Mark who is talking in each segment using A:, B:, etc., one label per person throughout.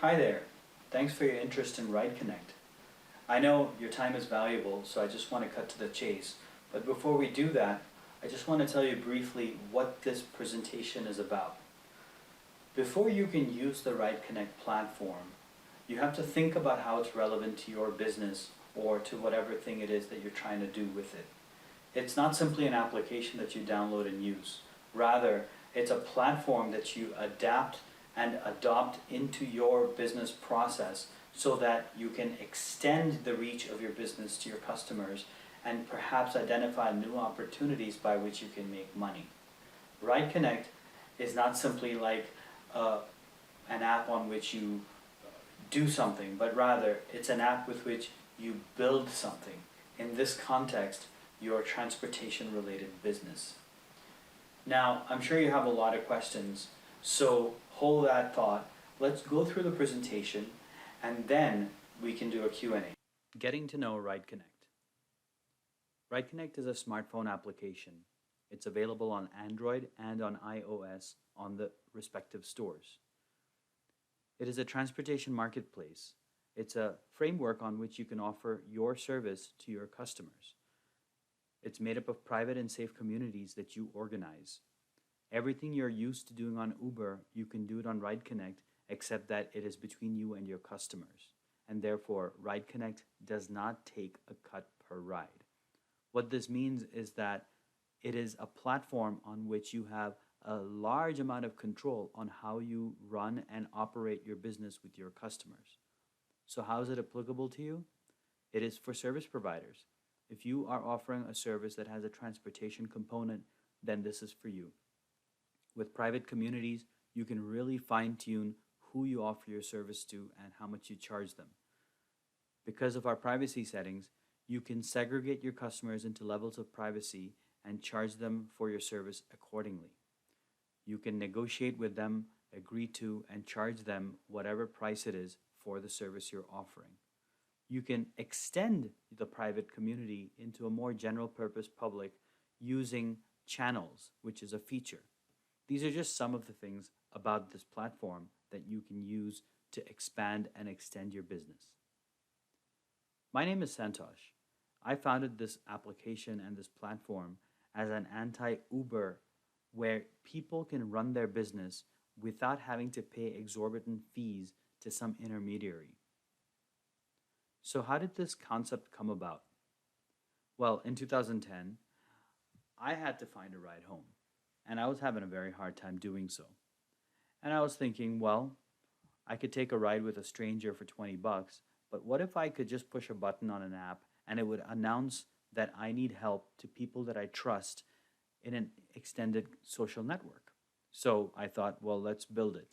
A: Hi there. Thanks for your interest in RideConnect. I know your time is valuable, so I just want to cut to the chase. But before we do that, I just want to tell you briefly what this presentation is about. Before you can use the RideConnect platform, you have to think about how it's relevant to your business or to whatever thing it is that you're trying to do with it. It's not simply an application that you download and use. Rather, it's a platform that you adapt and adopt into your business process so that you can extend the reach of your business to your customers and perhaps identify new opportunities by which you can make money. RideConnect is not simply like an app on which you do something, but rather it's an app with which you build something. In this context, your transportation related business. Now, I'm sure you have a lot of questions, so hold that thought. Let's go through the presentation and then we can do a Q&A. Getting to know RideConnect. RideConnect is a smartphone application. It's available on Android and on iOS on the respective stores. It is a transportation marketplace. It's a framework on which you can offer your service to your customers. It's made up of private and safe communities that you organize. Everything you're used to doing on Uber, you can do it on RideConnect, except that it is between you and your customers. And therefore, RideConnect does not take a cut per ride. What this means is that it is a platform on which you have a large amount of control on how you run and operate your business with your customers. So how is it applicable to you? It is for service providers. If you are offering a service that has a transportation component, then this is for you. With private communities, you can really fine-tune who you offer your service to and how much you charge them. Because of our privacy settings, you can segregate your customers into levels of privacy and charge them for your service accordingly. You can negotiate with them, agree to, and charge them whatever price it is for the service you're offering. You can extend the private community into a more general purpose public using channels, which is a feature. These are just some of the things about this platform that you can use to expand and extend your business. My name is Santosh. I founded this application and this platform as an anti-Uber where people can run their business without having to pay exorbitant fees to some intermediary. So how did this concept come about? Well, in 2010, I had to find a ride home, and I was having a very hard time doing so. And I was thinking, well, I could take a ride with a stranger for 20 bucks, but what if I could just push a button on an app and it would announce that I need help to people that I trust in an extended social network? So I thought, well, let's build it.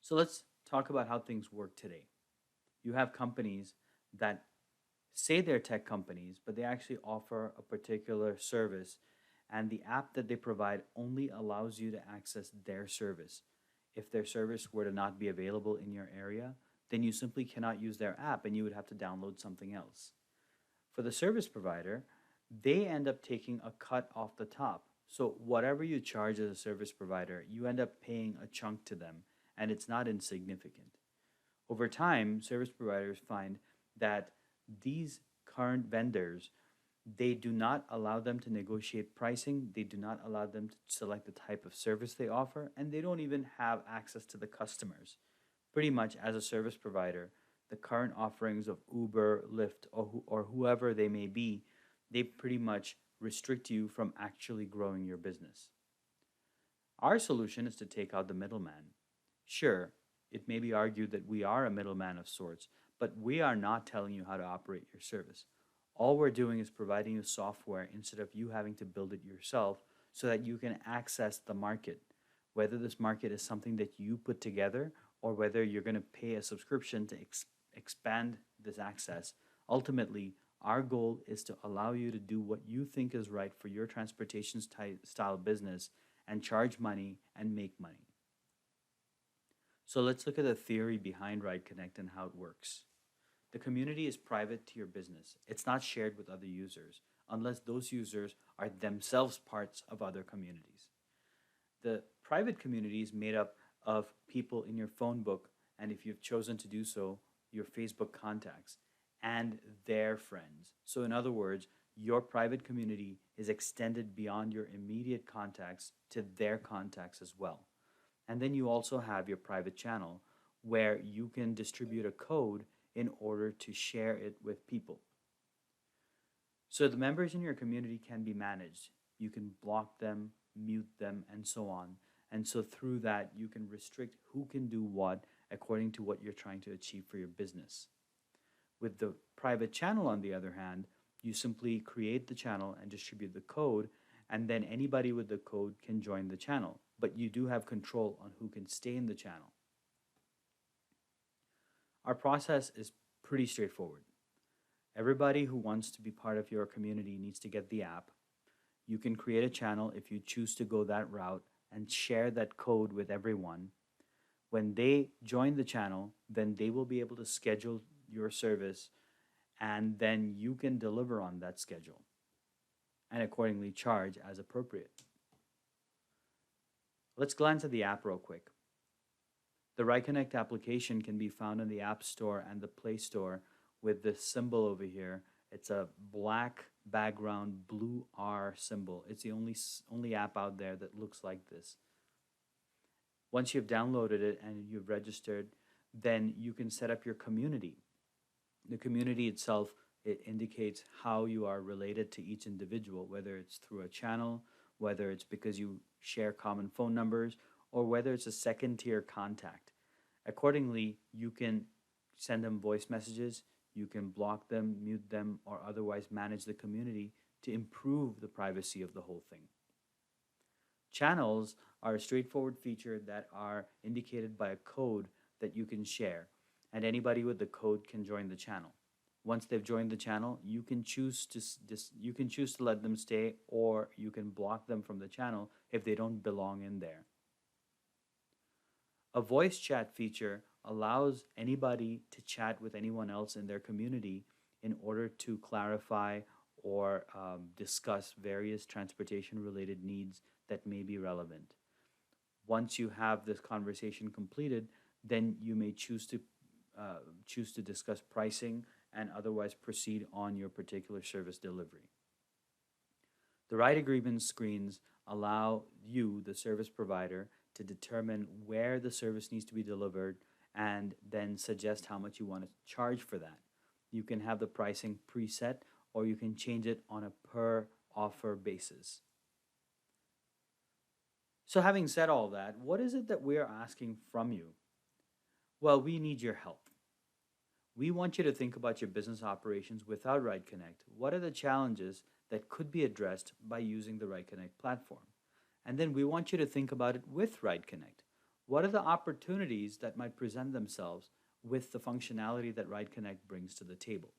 A: So let's talk about how things work today. You have companies that say they're tech companies, but they actually offer a particular service, and the app that they provide only allows you to access their service. If their service were to not be available in your area, then you simply cannot use their app and you would have to download something else. For the service provider, they end up taking a cut off the top. So whatever you charge as a service provider, you end up paying a chunk to them, and it's not insignificant. Over time, service providers find that these current vendors, they do not allow them to negotiate pricing, they do not allow them to select the type of service they offer, and they don't even have access to the customers. Pretty much as a service provider, the current offerings of Uber, Lyft, or whoever they may be, they pretty much restrict you from actually growing your business. Our solution is to take out the middleman. Sure, it may be argued that we are a middleman of sorts, but we are not telling you how to operate your service. All we're doing is providing you software instead of you having to build it yourself so that you can access the market, whether this market is something that you put together or whether you're going to pay a subscription to expand this access. Ultimately, our goal is to allow you to do what you think is right for your transportation style business and charge money and make money. So let's look at the theory behind RideConnect and how it works. The community is private to your business. It's not shared with other users unless those users are themselves parts of other communities. The private community is made up of people in your phone book, and if you've chosen to do so, your Facebook contacts and their friends. So, in other words, your private community is extended beyond your immediate contacts to their contacts as well. And then you also have your private channel where you can distribute a code in order to share it with people. So the members in your community can be managed. You can block them, mute them, and so on. And so through that, you can restrict who can do what according to what you're trying to achieve for your business. With the private channel, on the other hand, you simply create the channel and distribute the code, and then anybody with the code can join the channel. But you do have control on who can stay in the channel. Our process is pretty straightforward. Everybody who wants to be part of your community needs to get the app. You can create a channel if you choose to go that route and share that code with everyone. When they join the channel, then they will be able to schedule your service, and then you can deliver on that schedule and accordingly charge as appropriate. Let's glance at the app real quick. The RideConnect application can be found in the App Store and the Play Store with this symbol over here. It's a black background, blue R symbol. It's the only app out there that looks like this. Once you've downloaded it and you've registered, then you can set up your community. The community itself, it indicates how you are related to each individual, whether it's through a channel, whether it's because you share common phone numbers, or whether it's a second tier contact. Accordingly, you can send them voice messages, you can block them, mute them, or otherwise manage the community to improve the privacy of the whole thing. Channels are a straightforward feature that are indicated by a code that you can share, and anybody with the code can join the channel. Once they've joined the channel, you can choose to let them stay, or you can block them from the channel if they don't belong in there. A voice chat feature allows anybody to chat with anyone else in their community in order to clarify or discuss various transportation related needs that may be relevant. Once you have this conversation completed, then you may choose to discuss pricing and otherwise proceed on your particular service delivery. The ride agreement screens allow you, the service provider, to determine where the service needs to be delivered and then suggest how much you want to charge for that. You can have the pricing preset, or you can change it on a per offer basis. So having said all that, what is it that we're asking from you? Well, we need your help. We want you to think about your business operations without RideConnect. What are the challenges that could be addressed by using the RideConnect platform? And then we want you to think about it with RideConnect. What are the opportunities that might present themselves with the functionality that RideConnect brings to the table?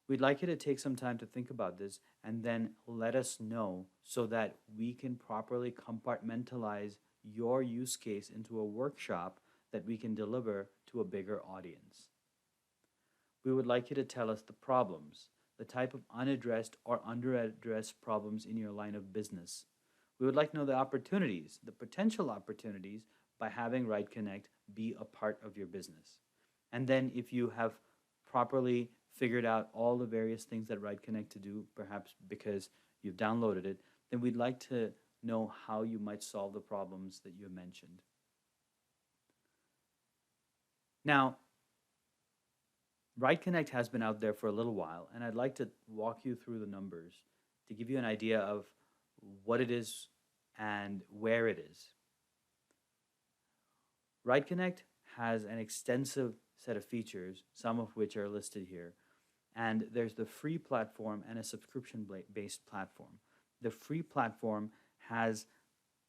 A: We'd like you to take some time to think about this and then let us know so that we can properly compartmentalize your use case into a workshop that we can deliver to a bigger audience. We would like you to tell us the problems, the type of unaddressed or underaddressed problems in your line of business. We would like to know the opportunities, the potential opportunities by having RideConnect be a part of your business. And then if you have properly figured out all the various things that RideConnect to do, perhaps because you've downloaded it, then we'd like to know how you might solve the problems that you mentioned. Now, RideConnect has been out there for a little while, and I'd like to walk you through the numbers to give you an idea of what it is and where it is. RideConnect has an extensive set of features, some of which are listed here. And there's the free platform and a subscription-based platform. The free platform has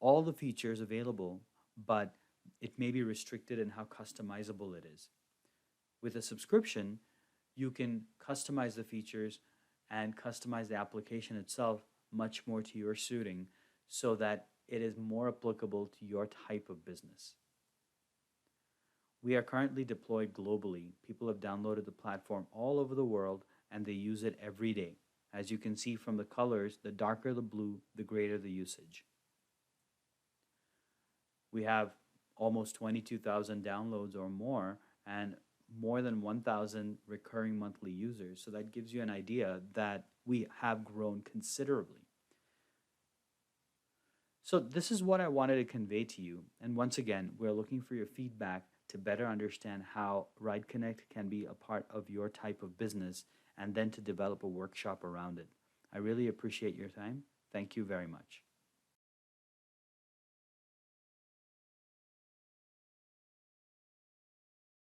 A: all the features available, but it may be restricted in how customizable it is. With a subscription, you can customize the features and customize the application itself much more to your suiting so that it is more applicable to your type of business. We are currently deployed globally. People have downloaded the platform all over the world and they use it every day. As you can see from the colors, the darker the blue, the greater the usage. We have almost 22,000 downloads or more, and more than 1,000 recurring monthly users. So that gives you an idea that we have grown considerably. So this is what I wanted to convey to you. And once again, we're looking for your feedback to better understand how RideConnect can be a part of your type of business and then to develop a workshop around it. I really appreciate your time. Thank you very much.